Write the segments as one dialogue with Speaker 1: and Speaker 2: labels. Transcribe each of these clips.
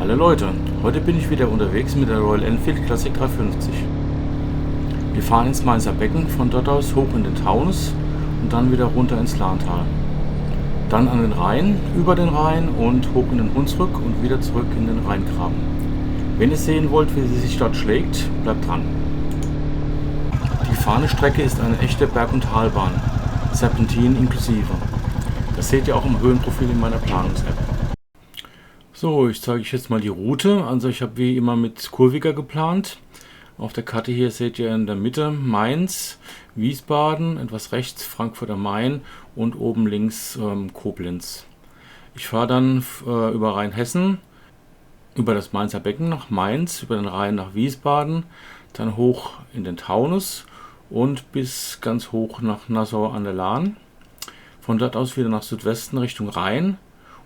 Speaker 1: Hallo Leute, heute bin ich wieder unterwegs mit der Royal Enfield Classic 350. Wir fahren ins Mainzer Becken, von dort aus hoch in den Taunus und dann wieder runter ins Lahntal. Dann an den Rhein, über den Rhein und hoch in den Hunsrück und wieder zurück in den Rheingraben. Wenn ihr sehen wollt, wie sie sich dort schlägt, bleibt dran. Die gefahrene Strecke ist eine echte Berg- und Talbahn, Serpentin inklusive. Das seht ihr auch im Höhenprofil in meiner Planungs-App. So, ich zeige euch jetzt mal die Route. Also ich habe wie immer mit kurviger geplant. Auf der Karte hier seht ihr in der Mitte Mainz, Wiesbaden, etwas rechts Frankfurt am Main und oben links Koblenz. Ich fahre dann über Rheinhessen, über das Mainzer Becken nach Mainz, über den Rhein nach Wiesbaden, dann hoch in den Taunus und bis ganz hoch nach Nassau an der Lahn. Von dort aus wieder nach Südwesten Richtung Rhein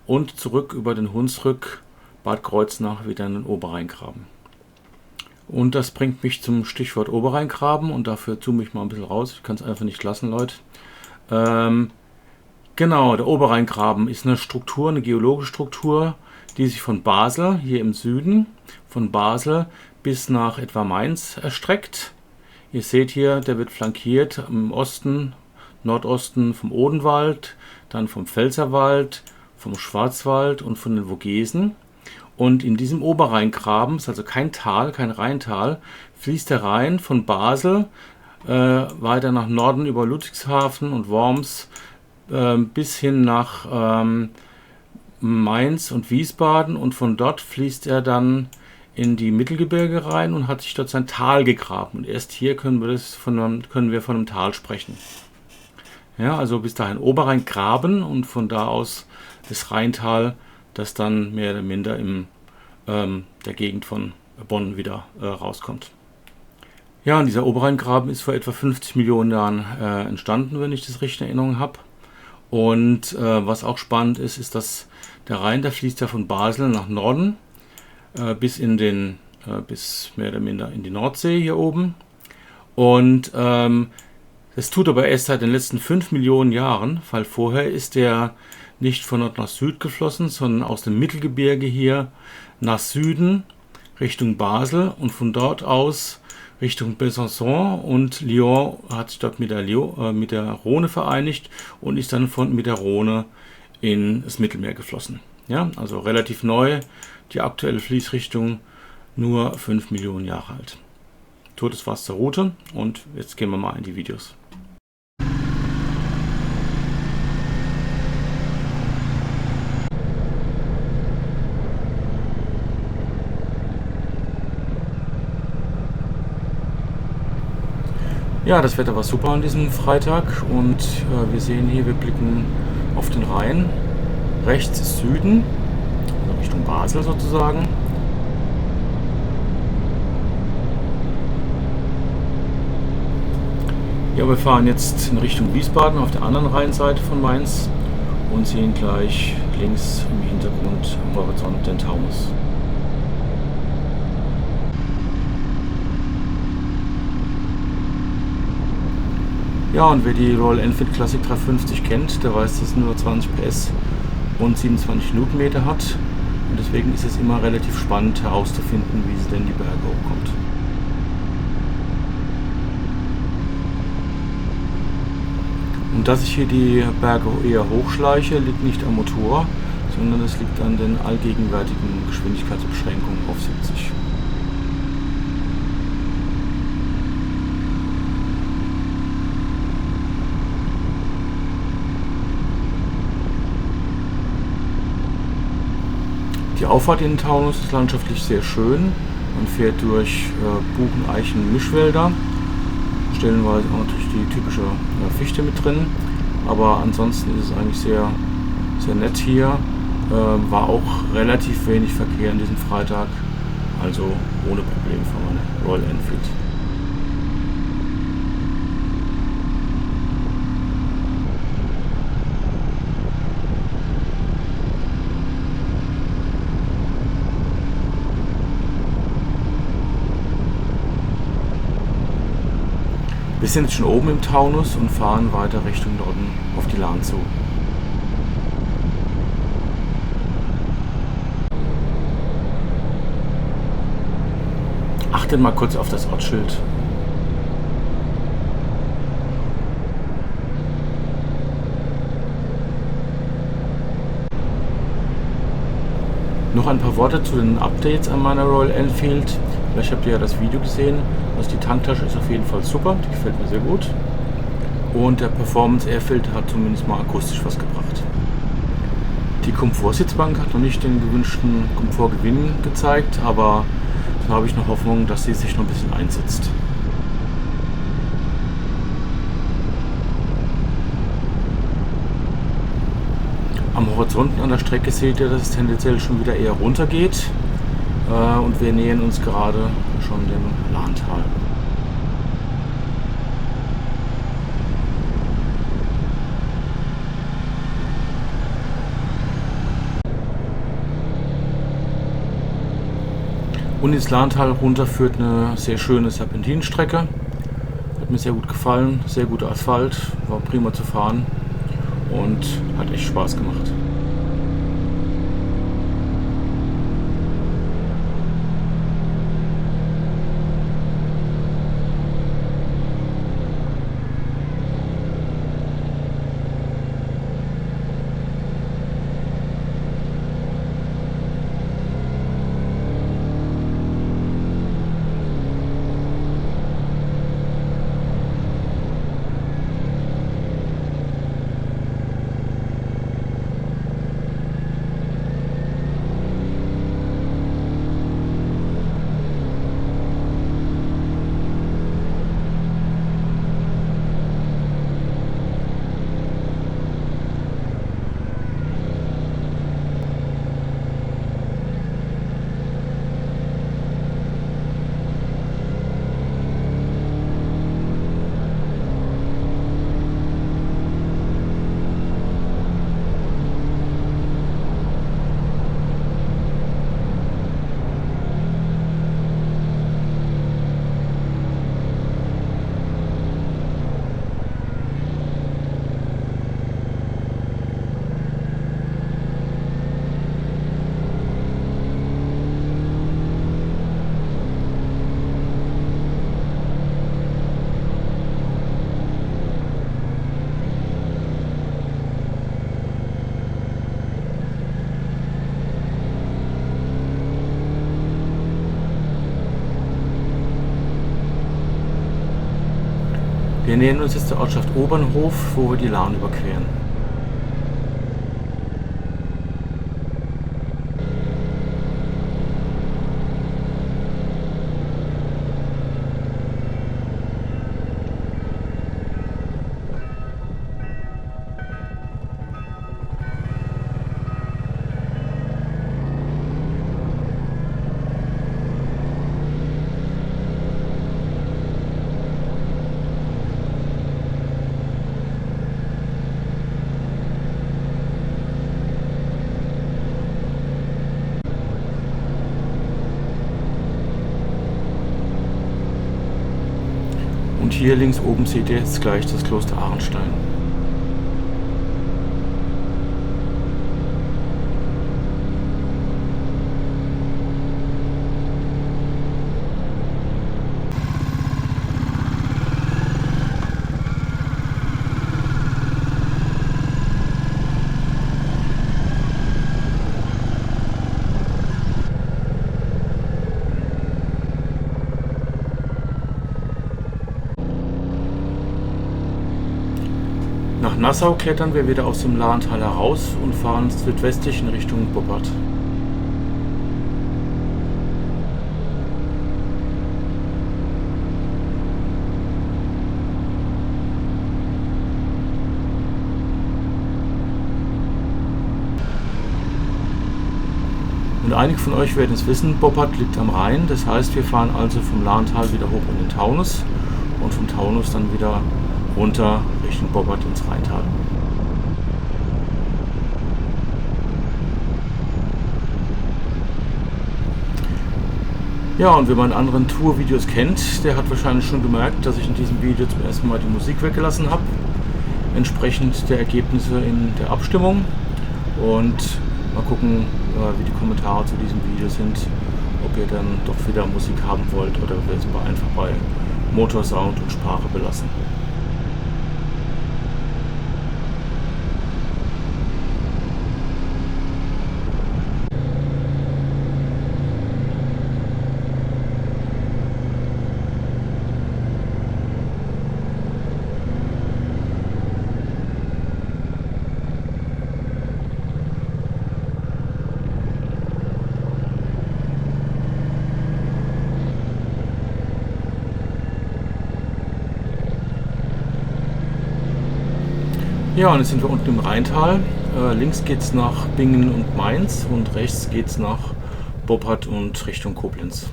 Speaker 1: und zurück über den Hunsrück, Bad Kreuznach wieder in den Oberrheingraben. Und das bringt mich zum Stichwort Oberrheingraben und dafür zoome ich mal ein bisschen raus. Ich kann es einfach nicht lassen, Leute. Genau, der Oberrheingraben ist eine Struktur, eine geologische Struktur, die sich von Basel, hier im Süden, von Basel bis nach etwa Mainz erstreckt. Ihr seht hier, der wird flankiert im Osten, Nordosten vom Odenwald, dann vom Pfälzerwald, vom Schwarzwald und von den Vogesen. Und in diesem Oberrheingraben, ist also kein Tal, kein Rheintal, fließt der Rhein von Basel weiter nach Norden über Ludwigshafen und Worms bis hin nach Mainz und Wiesbaden, und von dort fließt er dann in die Mittelgebirge rein und hat sich dort sein Tal gegraben. Und erst hier können wir von einem Tal sprechen. Ja, also bis dahin Oberrheingraben und von da aus das Rheintal, das dann mehr oder minder in der Gegend von Bonn wieder rauskommt. Ja, und dieser Oberrheingraben ist vor etwa 50 Millionen Jahren entstanden, wenn ich das richtig in Erinnerung habe. Und was auch spannend ist, ist, dass der Rhein, der fließt ja von Basel nach Norden bis mehr oder minder in die Nordsee hier oben. Und das tut aber erst seit den letzten 5 Millionen Jahren, weil vorher ist der nicht von Nord nach Süd geflossen, sondern aus dem Mittelgebirge hier nach Süden Richtung Basel und von dort aus Richtung Besançon, und Lyon hat sich dort mit der Rhone vereinigt und ist dann mit der Rhone in das Mittelmeer geflossen. Ja, also relativ neu, die aktuelle Fließrichtung nur 5 Millionen Jahre alt. So, das war's zur Route und jetzt gehen wir mal in die Videos. Ja, das Wetter war super an diesem Freitag und wir sehen hier, wir blicken auf den Rhein. Rechts ist Süden, also Richtung Basel sozusagen. Ja, wir fahren jetzt in Richtung Wiesbaden auf der anderen Rheinseite von Mainz und sehen gleich links im Hintergrund am Horizont den Taunus. Ja, und wer die Royal Enfield Classic 350 kennt, der weiß, dass es nur 20 PS und 27 Newtonmeter hat. Und deswegen ist es immer relativ spannend herauszufinden, wie sie denn die Berge hochkommt. Und dass ich hier die Berge eher hochschleiche, liegt nicht am Motor, sondern es liegt an den allgegenwärtigen Geschwindigkeitsbeschränkungen auf 70. Die Auffahrt in den Taunus ist landschaftlich sehr schön. Man fährt durch Buchen-, Eichen-, Mischwälder. Stellenweise auch natürlich die typische Fichte mit drin. Aber ansonsten ist es eigentlich sehr, sehr nett hier. War auch relativ wenig Verkehr an diesem Freitag. Also ohne Problem für meine Royal Enfield. Wir sind jetzt schon oben im Taunus und fahren weiter Richtung Norden auf die Lahn zu. Achtet mal kurz auf das Ortsschild. Noch ein paar Worte zu den Updates an meiner Royal Enfield. Vielleicht habt ihr ja das Video gesehen. Also die Tanktasche ist auf jeden Fall super, die gefällt mir sehr gut. Und der Performance Airfilter hat zumindest mal akustisch was gebracht. Die Komfortsitzbank hat noch nicht den gewünschten Komfortgewinn gezeigt, aber da habe ich noch Hoffnung, dass sie sich noch ein bisschen einsetzt. Am Horizont an der Strecke seht ihr, dass es tendenziell schon wieder eher runter geht und wir nähern uns gerade schon dem Lahntal. Und ins Lahntal runter führt eine sehr schöne Serpentinenstrecke. Hat mir sehr gut gefallen, sehr guter Asphalt, war prima zu fahren und hat echt Spaß gemacht. Wir nähern uns jetzt der Ortschaft Obernhof, wo wir die Lahn überqueren. Und hier links oben seht ihr jetzt gleich das Kloster Ahrenstein. Nach Nassau klettern wir wieder aus dem Lahntal heraus und fahren südwestlich in Richtung Boppard. Und einige von euch werden es wissen, Boppard liegt am Rhein, das heißt wir fahren also vom Lahntal wieder hoch in den Taunus und vom Taunus dann wieder runter Richtung Boppard ins Rheintal. Ja, und wer meine anderen Tour-Videos kennt, der hat wahrscheinlich schon gemerkt, dass ich in diesem Video zum ersten Mal die Musik weggelassen habe, entsprechend der Ergebnisse in der Abstimmung. Und mal gucken, wie die Kommentare zu diesem Video sind, ob ihr dann doch wieder Musik haben wollt oder wir es einfach bei Motorsound und Sprache belassen. Ja, und jetzt sind wir unten im Rheintal. Links geht es nach Bingen und Mainz und rechts geht es nach Boppard und Richtung Koblenz.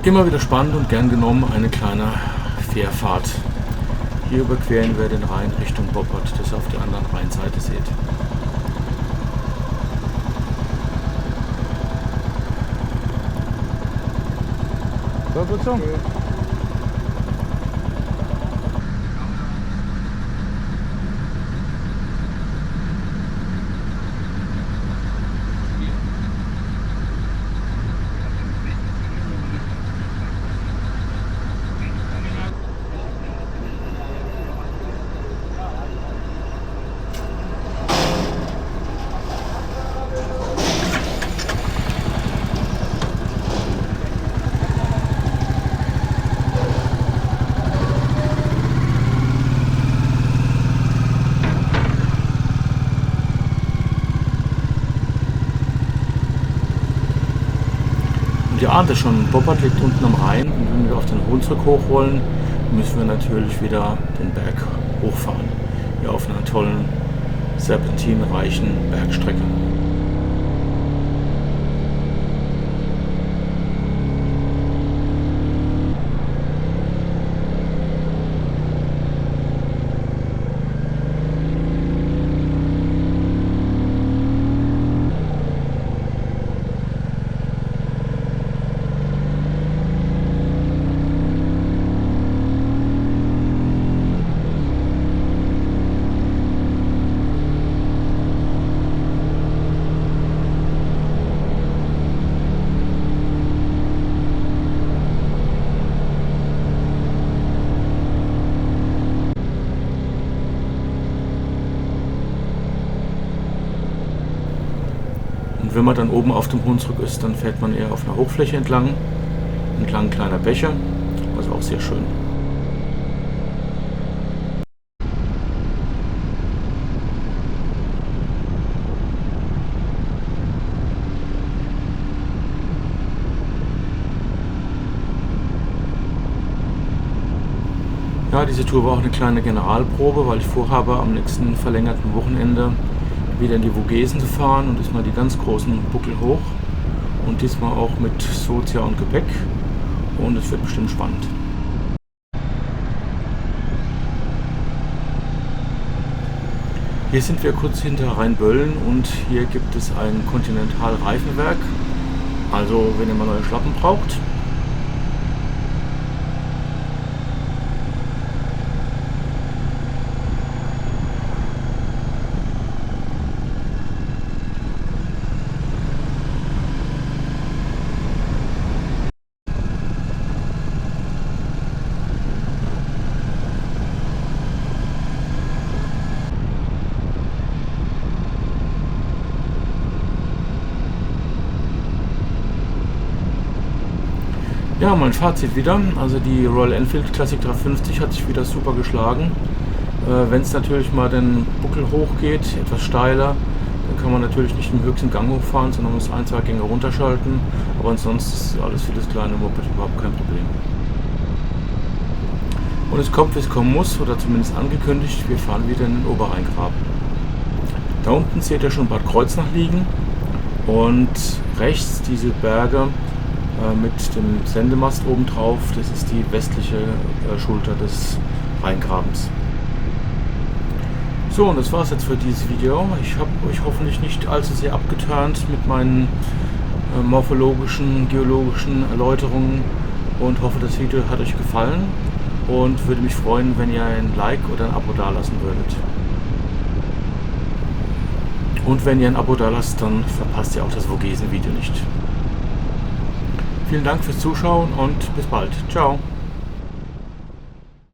Speaker 1: Immer wieder spannend und gern genommen eine kleine Fährfahrt. Hier überqueren wir den Rhein Richtung Boppard, das ihr auf der anderen Rheinseite seht. So, gut so. Ihr ahnt es schon, Boppard liegt unten am Rhein und wenn wir auf den Hunsrück hoch wollen, müssen wir natürlich wieder den Berg hochfahren. Hier auf einer tollen, serpentinreichen Bergstrecke. Und wenn man dann oben auf dem Hunsrück ist, dann fährt man eher auf einer Hochfläche entlang kleiner Bäche, also auch sehr schön. Ja, diese Tour war auch eine kleine Generalprobe, weil ich vorhabe, am nächsten verlängerten Wochenende wieder in die Vogesen zu fahren und diesmal die ganz großen Buckel hoch und diesmal auch mit Sozia und Gepäck und es wird bestimmt spannend. Hier sind wir kurz hinter Rheinböllen und hier gibt es ein Continental-Reifenwerk, also wenn ihr mal neue Schlappen braucht. Ja, mein Fazit wieder. Also die Royal Enfield Classic 350 hat sich wieder super geschlagen. Wenn es natürlich mal den Buckel hoch geht, etwas steiler, dann kann man natürlich nicht im höchsten Gang hochfahren, sondern muss ein, zwei Gänge runterschalten. Aber ansonsten ist alles für das kleine Moped überhaupt kein Problem. Und es kommt, wie es kommen muss, oder zumindest angekündigt, wir fahren wieder in den Oberrheingraben. Da unten seht ihr schon Bad Kreuznach liegen und rechts diese Berge mit dem Sendemast oben drauf, das ist die westliche Schulter des Rheingrabens. So, und das war es jetzt für dieses Video. Ich habe euch hoffentlich nicht allzu sehr abgeturnt mit meinen morphologischen, geologischen Erläuterungen und hoffe, das Video hat euch gefallen. und würde mich freuen, wenn ihr ein Like oder ein Abo dalassen würdet. Und wenn ihr ein Abo dalasst, dann verpasst ihr auch das Vogesen-Video nicht. Vielen Dank fürs Zuschauen und bis bald. Ciao.